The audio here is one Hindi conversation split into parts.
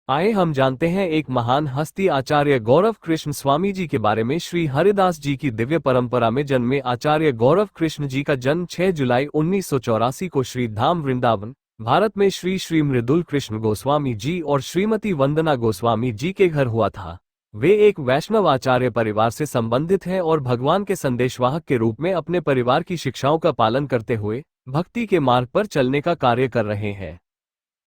आइए हम जानते हैं एक महान हस्ती आचार्य गौरव कृष्ण स्वामी जी के बारे में। श्री हरिदास जी की दिव्य परंपरा में जन्मे आचार्य गौरव कृष्ण जी का जन्म 6 जुलाई 1984 को श्री धाम वृंदावन, भारत में श्री श्री मृदुल कृष्ण गोस्वामी जी और श्रीमती वंदना गोस्वामी जी के घर हुआ था। वे एक वैष्णव आचार्य परिवार से संबंधित हैं और भगवान के संदेशवाहक के रूप में अपने परिवार की शिक्षाओं का पालन करते हुए भक्ति के मार्ग पर चलने का कार्य कर रहे हैं।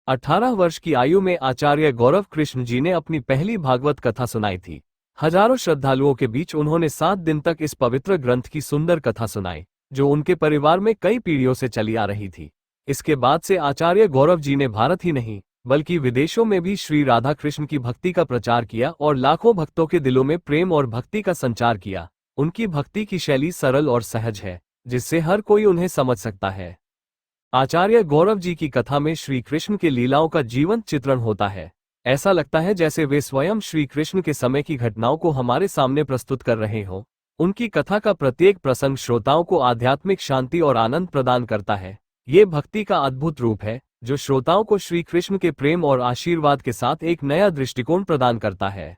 18 वर्ष की आयु में आचार्य गौरव कृष्ण जी ने अपनी पहली भागवत कथा सुनाई थी। हजारों श्रद्धालुओं के बीच उन्होंने 7 दिन तक इस पवित्र ग्रंथ की सुंदर कथा सुनाई, जो उनके परिवार में कई पीढ़ियों से चली आ रही थी। इसके बाद से आचार्य गौरव जी ने भारत ही नहीं बल्कि विदेशों में भी श्री राधा कृष्ण की भक्ति का प्रचार किया और लाखों भक्तों के दिलों में प्रेम और भक्ति का संचार किया। उनकी भक्ति की शैली सरल और सहज है, जिससे हर कोई उन्हें समझ सकता है। आचार्य गौरव जी की कथा में श्री कृष्ण के लीलाओं का जीवंत चित्रण होता है। ऐसा लगता है जैसे वे स्वयं श्री कृष्ण के समय की घटनाओं को हमारे सामने प्रस्तुत कर रहे हों। उनकी कथा का प्रत्येक प्रसंग श्रोताओं को आध्यात्मिक शांति और आनंद प्रदान करता है। ये भक्ति का अद्भुत रूप है, जो श्रोताओं को श्री कृष्ण के प्रेम और आशीर्वाद के साथ एक नया दृष्टिकोण प्रदान करता है।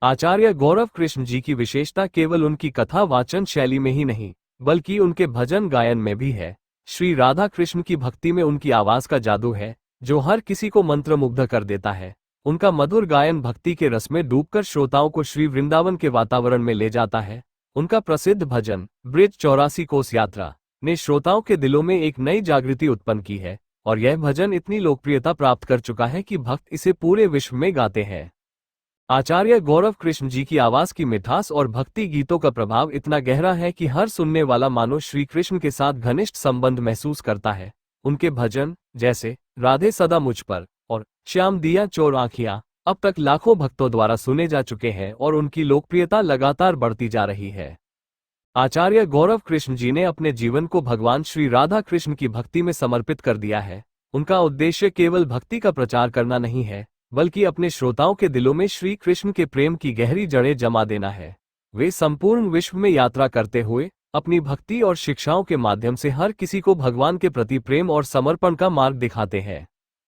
आचार्य गौरव कृष्ण जी की विशेषता केवल उनकी कथा वाचन शैली में ही नहीं, बल्कि उनके भजन गायन में भी है। श्री राधा कृष्ण की भक्ति में उनकी आवाज का जादू है, जो हर किसी को मंत्रमुग्ध कर देता है। उनका मधुर गायन भक्ति के रस में डूबकर श्रोताओं को श्री वृंदावन के वातावरण में ले जाता है। उनका प्रसिद्ध भजन ब्रिज 84 कोस यात्रा ने श्रोताओं के दिलों में एक नई जागृति उत्पन्न की है, और यह भजन इतनी लोकप्रियता प्राप्त कर चुका है कि भक्त इसे पूरे विश्व में गाते हैं। आचार्य गौरव कृष्ण जी की आवाज की मिठास और भक्ति गीतों का प्रभाव इतना गहरा है कि हर सुनने वाला मानो श्री कृष्ण के साथ घनिष्ठ संबंध महसूस करता है। उनके भजन जैसे राधे सदा मुझ पर और श्याम दिया चोर आँखियां अब तक लाखों भक्तों द्वारा सुने जा चुके हैं और उनकी लोकप्रियता लगातार बढ़ती जा रही है। आचार्य गौरव कृष्ण जी ने अपने जीवन को भगवान श्री राधा कृष्ण की भक्ति में समर्पित कर दिया है। उनका उद्देश्य केवल भक्ति का प्रचार करना नहीं है, बल्कि अपने श्रोताओं के दिलों में श्री कृष्ण के प्रेम की गहरी जड़ें जमा देना है। वे संपूर्ण विश्व में यात्रा करते हुए अपनी भक्ति और शिक्षाओं के माध्यम से हर किसी को भगवान के प्रति प्रेम और समर्पण का मार्ग दिखाते हैं।